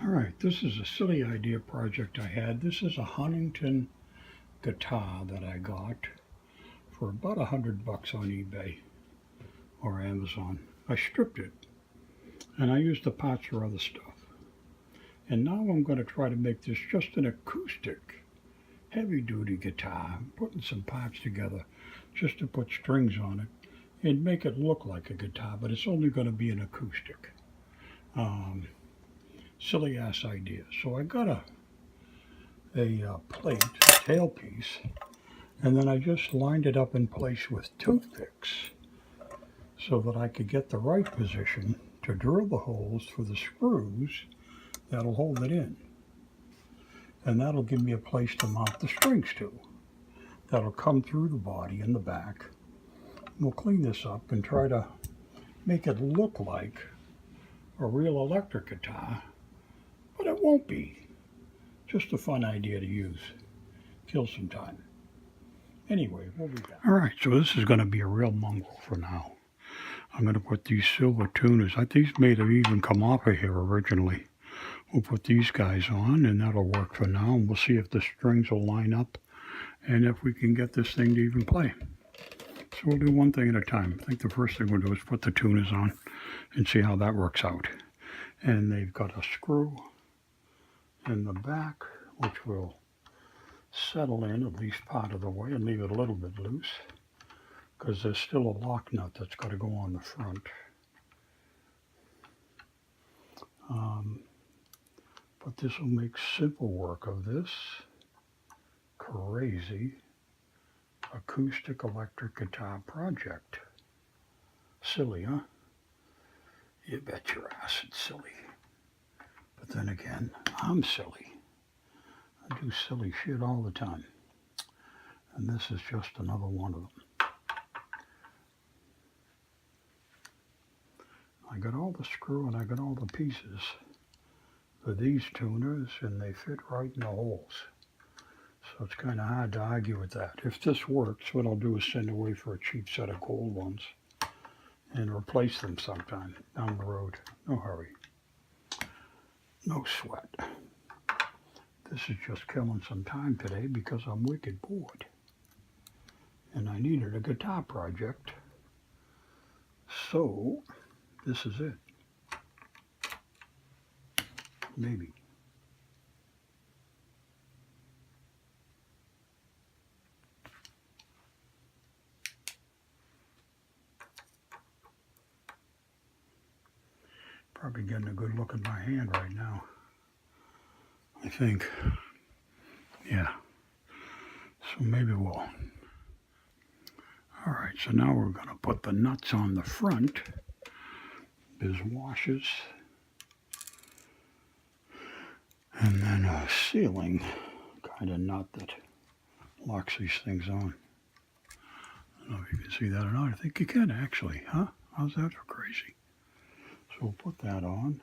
Alright, this is a silly idea project I had. This is a Huntington guitar that I got for about $100 on eBay or Amazon. I stripped it and I used the parts for other stuff. And now I'm going to try to make this just an acoustic, heavy-duty guitar, putting some parts together just to put strings on it and make it look like a guitar, but it's only going to be an acoustic. Silly ass idea. So I got a plate, a tailpiece, and then I just lined it up in place with toothpicks so that I could get the right position to drill the holes for the screws that'll hold it in. And that'll give me a place to mount the strings to. That'll come through the body in the back. We'll clean this up and try to make it look like a real electric guitar, but it won't be. Just a fun idea to use. Kill some time. Anyway, we'll be back. Alright, so this is going to be a real mongrel for now. I'm going to put these silver tuners. These may have even come off of here originally. We'll put these guys on and that'll work for now. And we'll see if the strings will line up and if we can get this thing to even play. So we'll do one thing at a time. I think the first thing we'll do is put the tuners on and see how that works out. And they've got a screw in the back, which will settle in at least part of the way and leave it a little bit loose, because there's still a lock nut that's got to go on the front. But this will make simple work of this crazy acoustic electric guitar project. Silly, huh? You bet your ass it's silly. But then again, I'm silly. I do silly shit all the time. And this is just another one of them. I got all the screw and I got all the pieces for these tuners, and they fit right in the holes. So it's kind of hard to argue with that. If this works, what I'll do is send away for a cheap set of gold ones and replace them sometime down the road. No hurry. No sweat. This is just killing some time today because I'm wicked bored. And I needed a guitar project. So, this is it. Maybe. Probably getting a good look at my hand right now. I think. Yeah. So maybe we'll. Alright, so now we're going to put the nuts on the front. There's washers. And then a sealing kind of nut that locks these things on. I don't know if you can see that or not. I think you can actually, huh? How's that for crazy? So we'll put that on.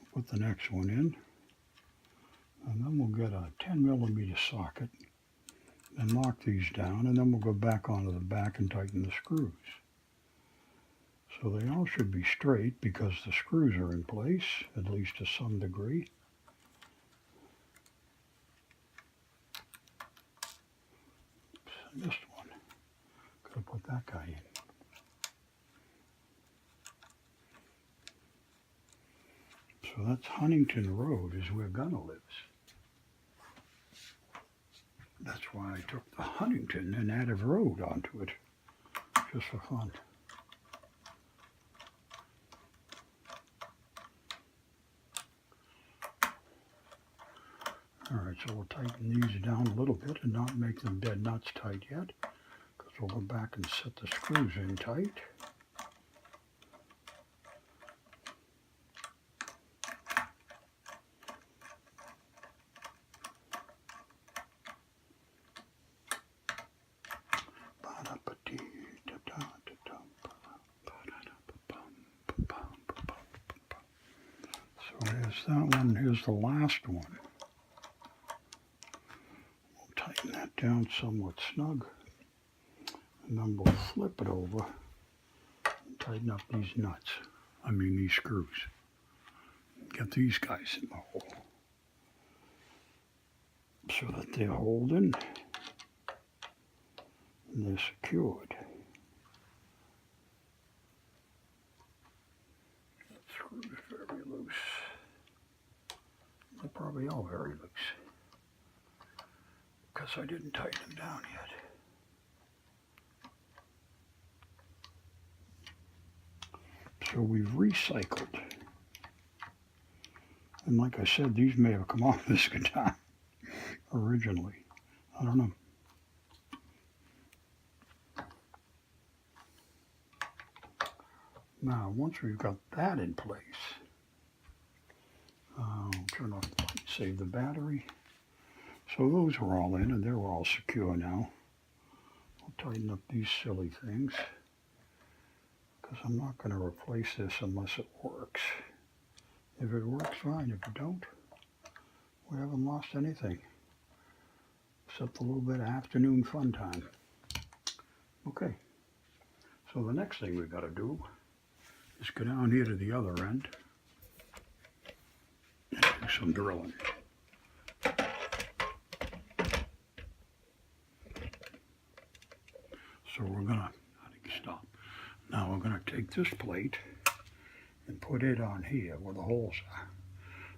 We'll put the next one in. And then we'll get a 10mm socket and lock these down, and then we'll go back onto the back and tighten the screws. So they all should be straight because the screws are in place, at least to some degree. Oops, I missed one. Gotta put that guy in. So that's Huntington Road is where Gunner lives. That's why I took the Huntington and added road onto it, just for fun. Alright, so we'll tighten these down a little bit and not make them dead nuts tight yet, because we'll go back and set the screws in tight. So here's that one, here's the last one. We'll tighten that down somewhat snug, and then we'll flip it over and tighten up these nuts. These screws. get these guys in the hole so that they're holding and they're secured. Screws very loose. They probably are very loose because I didn't tighten them down yet. So we've recycled. And like I said, these may have come off this guitar originally. I don't know. Now, once we've got that in place, I'll turn off the light, save the battery. So those are all in and they're all secure now. I'll tighten up these silly things because I'm not going to replace this unless it works. If it works, fine. If it don't, we haven't lost anything except a little bit of afternoon fun time. Okay, so the next thing we've got to do is go down here to the other end and do some drilling. So we're gonna, I think stop. Now we're gonna take this plate and put it on here where the holes are.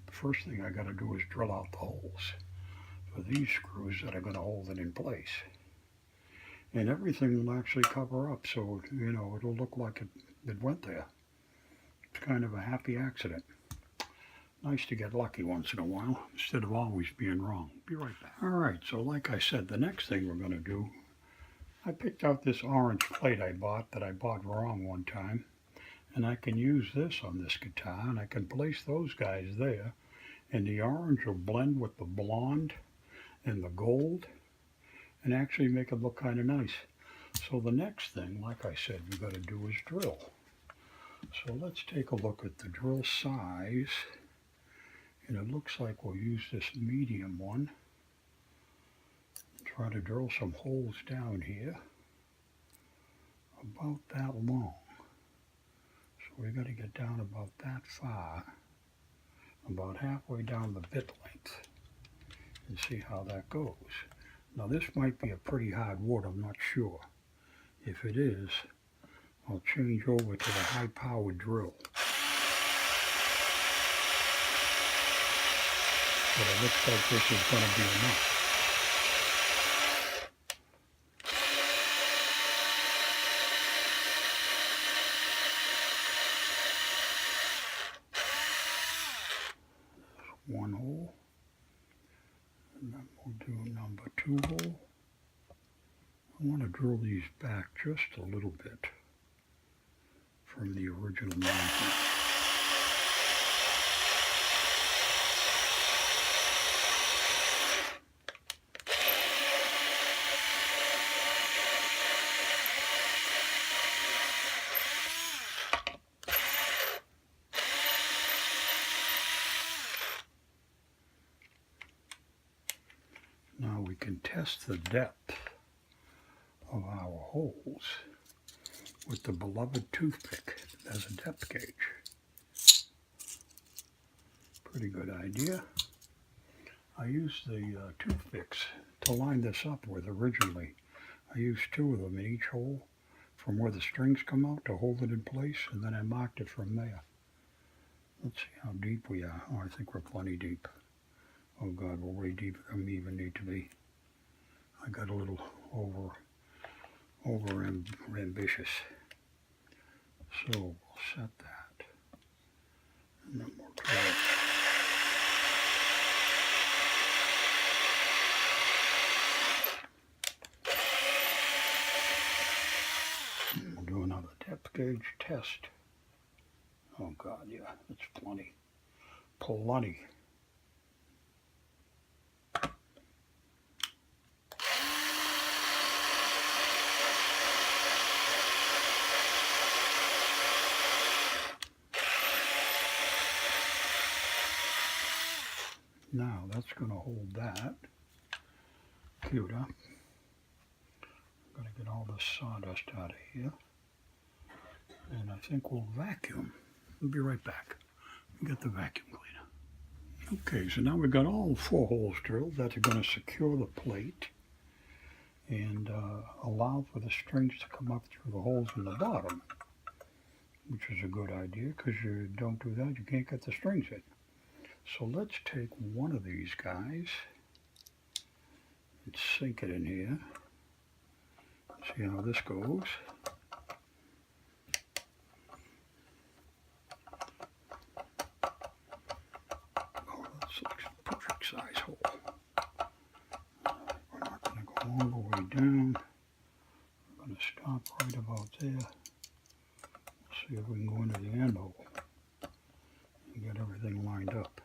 The first thing I gotta do is drill out the holes for these screws that are gonna hold it in place. And everything will actually cover up, so you know it'll look like it went there. It's kind of a happy accident. Nice to get lucky once in a while instead of always being wrong. Be right back. All right, so like I said, the next thing we're gonna do, I picked out this orange plate I bought wrong one time, and I can use this on this guitar, and I can place those guys there, and the orange will blend with the blonde and the gold, and actually make it look kind of nice. So the next thing, like I said, we got to do is drill. So let's take a look at the drill size, and it looks like we'll use this medium one. Try to drill some holes down here about that long. So we got to get down about that far, about halfway down the bit length, and see how that goes. Now this might be a pretty hard wood, I'm not sure. If it is, I'll change over to the high-powered drill. But it looks like this is going to be enough. One hole, and then we'll do number 2 hole. I want to drill these back just a little bit from the original mounting. Now we can test the depth of our holes with the beloved toothpick as a depth gauge. Pretty good idea. I used the toothpicks to line this up with originally. I used 2 of them in each hole from where the strings come out to hold it in place, and then I marked it from there. Let's see how deep we are. Oh, I think we're plenty deep. Oh God, we're way deeper than we even need to be. I got a little over ambitious. So we'll set that. And then we'll try it. We'll do another depth gauge test. Oh God, yeah, that's plenty. Plenty. Now that's going to hold that. Cute, huh? I'm going to get all this sawdust out of here. And I think we'll vacuum. We'll be right back. Get the vacuum cleaner. Okay, so now we've got all 4 holes drilled that are going to secure the plate and allow for the strings to come up through the holes in the bottom, which is a good idea because you don't do that, you can't get the strings in. So let's take one of these guys and sink it in here. See how this goes. Oh, that's like a perfect size hole. We're not going to go all the way down. We're going to stop right about there. See if we can go into the end hole and get everything lined up.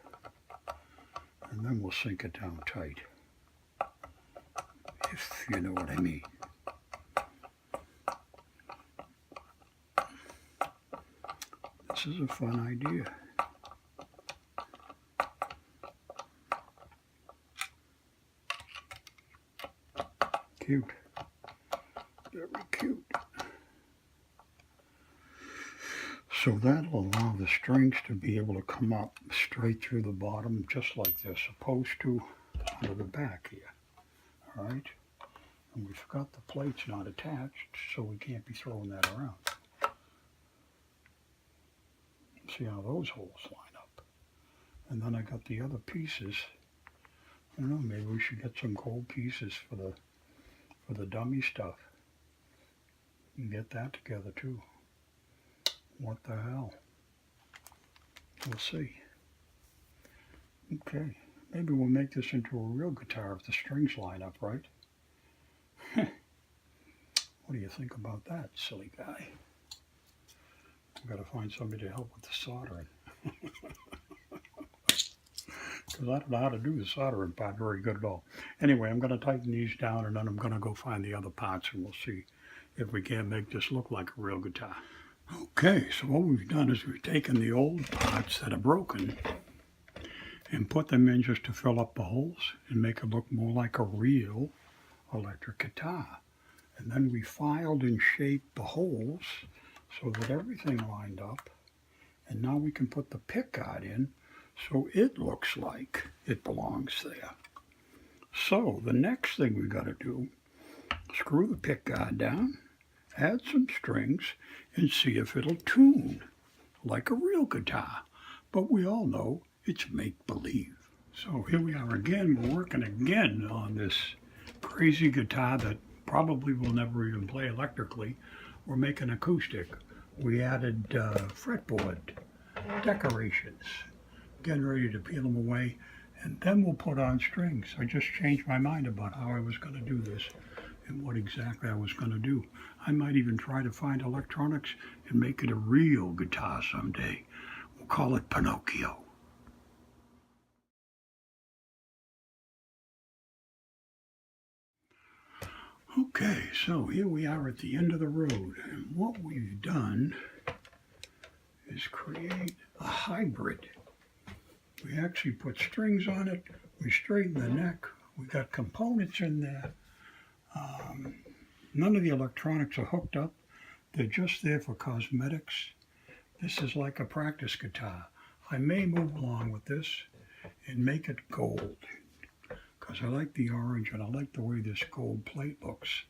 And then we'll sink it down tight, if you know what I mean. This is a fun idea. Cute. Very cute. So that'll allow the strings to be able to come up straight through the bottom, just like they're supposed to, under the back here. All right? And we forgot the plate's not attached, so we can't be throwing that around. See how those holes line up. And then I got the other pieces. I don't know, maybe we should get some gold pieces for the dummy stuff. And get that together too. What the hell? We'll see. Okay, maybe we'll make this into a real guitar if the strings line up, right? What do you think about that, silly guy? I've got to find somebody to help with the soldering. Because I don't know how to do the soldering part very good at all. Anyway, I'm going to tighten these down and then I'm going to go find the other parts and we'll see if we can't make this look like a real guitar. Okay, so what we've done is we've taken the old parts that are broken and put them in just to fill up the holes and make it look more like a real electric guitar. And then we filed and shaped the holes so that everything lined up. And now we can put the pickguard in so it looks like it belongs there. So the next thing we got to do, screw the pickguard down, add some strings, and see if it'll tune like a real guitar. But we all know it's make-believe. So here we are again. We're working again on this crazy guitar that probably will never even play electrically. We're making acoustic. We added fretboard decorations, getting ready to peel them away, and then we'll put on strings. I just changed my mind about how I was going to do this and what exactly I was going to do. I might even try to find electronics and make it a real guitar someday. We'll call it Pinocchio. Okay, so here we are at the end of the road, and what we've done is create a hybrid. We actually put strings on it, we straightened the neck, we got components in there. None of the electronics are hooked up, they're just there for cosmetics. This is like a practice guitar. I may move along with this and make it gold, because I like the orange and I like the way this gold plate looks.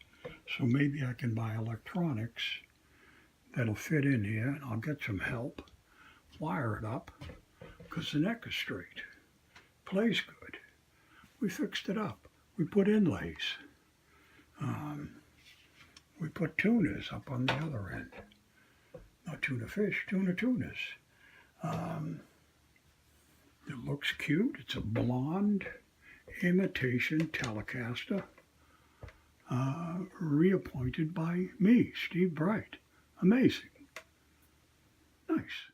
So maybe I can buy electronics that'll fit in here, and I'll get some help, wire it up, because the neck is straight, plays good. We fixed it up. We put inlays. We put tuners up on the other end. Not tuna fish, tunas. It looks cute. It's a Blond imitation Telecaster, reappointed by me, Steve Bright. Amazing. Nice.